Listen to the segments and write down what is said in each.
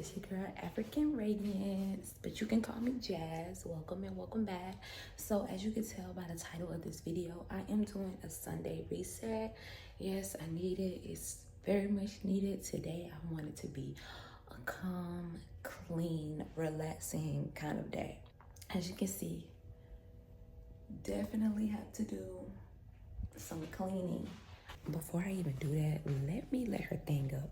It's your girl African Radiance, but you can call me Jazz. Welcome and welcome back. So as you can tell by the title of this video, I am doing a Sunday reset. Yes, I need it. It's very much needed. Today I want it to be a calm, clean, relaxing kind of day. As you can see, definitely have to do some cleaning. Before I even do that, let me let her thing up.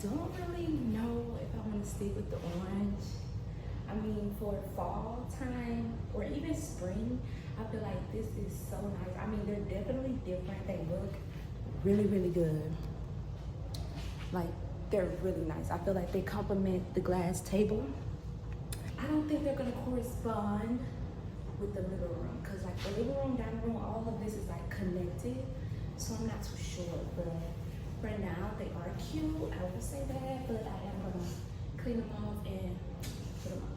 don't really know if I want to stick with the orange. I mean, for fall time or even spring, I feel like this is so nice. I mean, they're definitely different. They look really, really good. Like, they're really nice. I feel like they complement the glass table. I don't think they're gonna correspond with the living room, because like the living room, dining room, all of this is like connected. So I'm not too sure, but for now they are cute. I would say that, but I am gonna clean them off and put them up.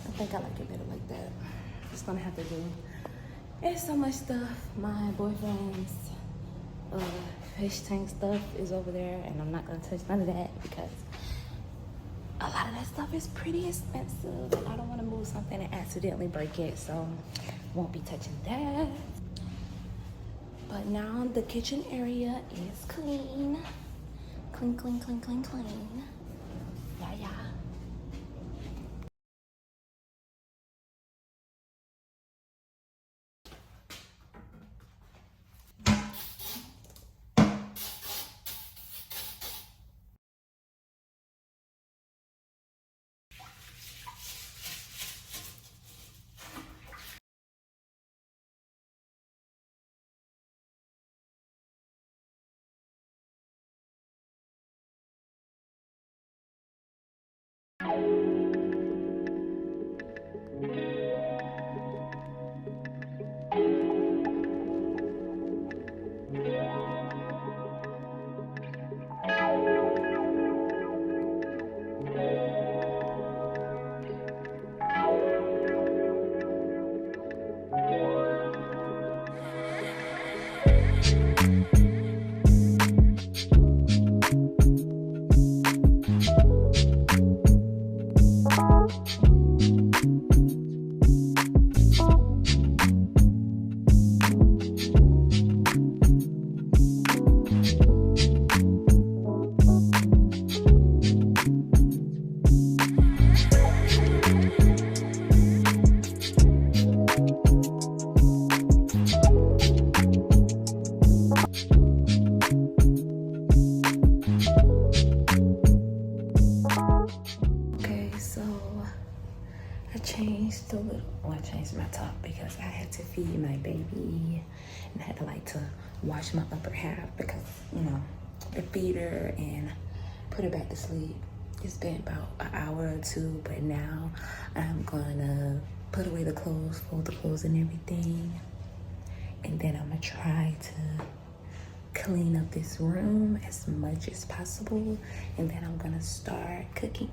I think I like it better like that. Just gonna have to do. It's so much stuff. My boyfriend's fish tank stuff is over there, and I'm not gonna touch none of that because a lot of that stuff is pretty expensive. And I don't want to move something and accidentally break it, so won't be touching that. But now the kitchen area is clean. Clean, clean, clean, clean, clean. Yeah, yeah. I changed my top because I had to feed my baby and I had to like to wash my upper half because, you know, the feeder and put her back to sleep. It's been about an hour or two, but now I'm gonna put away the clothes, fold the clothes and everything. And then I'm gonna try to clean up this room as much as possible. And then I'm gonna start cooking.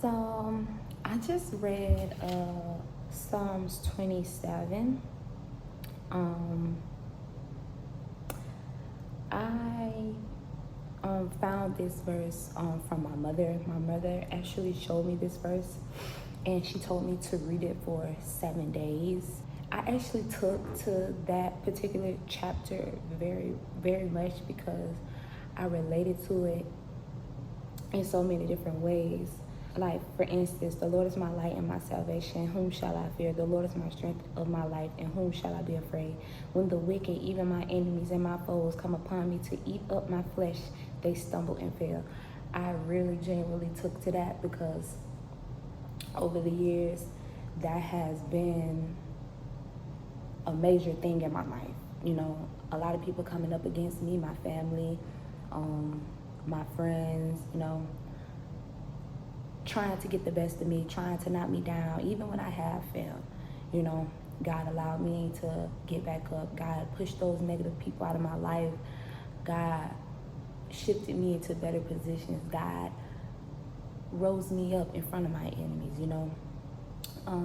So I just read Psalms 27. I found this verse from my mother. My mother actually showed me this verse, and she told me to read it for 7 days. I actually took to that particular chapter very, very much because I related to it in so many different ways. Like, for instance, the Lord is my light and my salvation. Whom shall I fear? The Lord is my strength of my life, and whom shall I be afraid? When the wicked, even my enemies and my foes, come upon me to eat up my flesh, they stumble and fail. I really genuinely took to that because over the years, that has been a major thing in my life. You know, a lot of people coming up against me, my family, my friends, you know, trying to get the best of me, trying to knock me down, even when I have failed. You know, God allowed me to get back up. God pushed those negative people out of my life. God shifted me into better positions. God rose me up in front of my enemies, you know.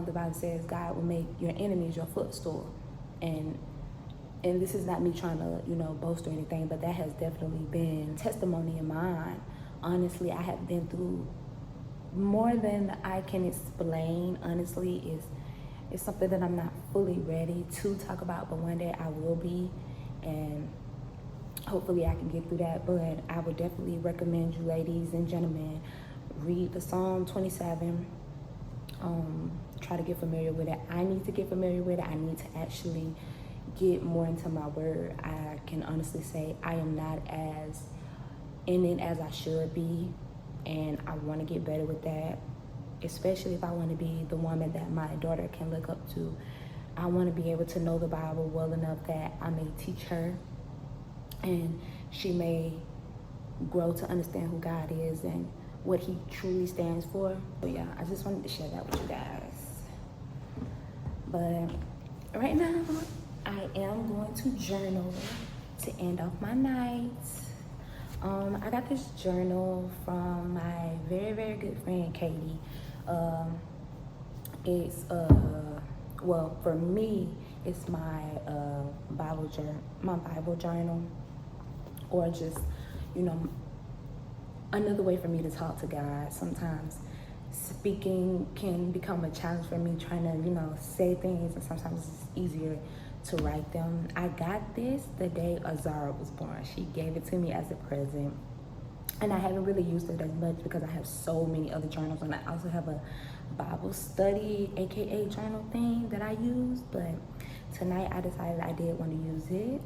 The Bible says God will make your enemies your footstool. And this is not me trying to, you know, boast or anything, but that has definitely been testimony in mine. Honestly, I have been through more than I can explain. Honestly, it's something that I'm not fully ready to talk about, but one day I will be, and hopefully I can get through that. But I would definitely recommend you, ladies and gentlemen, read the Psalm 27. Try to get familiar with it. I need to get familiar with it. I need to actually get more into my word. I can honestly say I am not as in it as I should be, and I want to get better with that, especially if I want to be the woman that my daughter can look up to. I want to be able to know the Bible well enough that I may teach her, and she may grow to understand who God is and what he truly stands for. So yeah, I just wanted to share that with you guys. But right now, I am going to journal to end off my night. I got this journal from my very, very good friend, Katie. It's, well, for me, it's my Bible journal, or just, you know, another way for me to talk to God. Sometimes speaking can become a challenge for me, trying to, you know, say things, and sometimes it's easier to write them. I got this the day Azara was born. She gave it to me as a present, and I haven't really used it as much because I have so many other journals, and I also have a Bible study, aka journal thing that I use. But tonight I decided I did want to use it.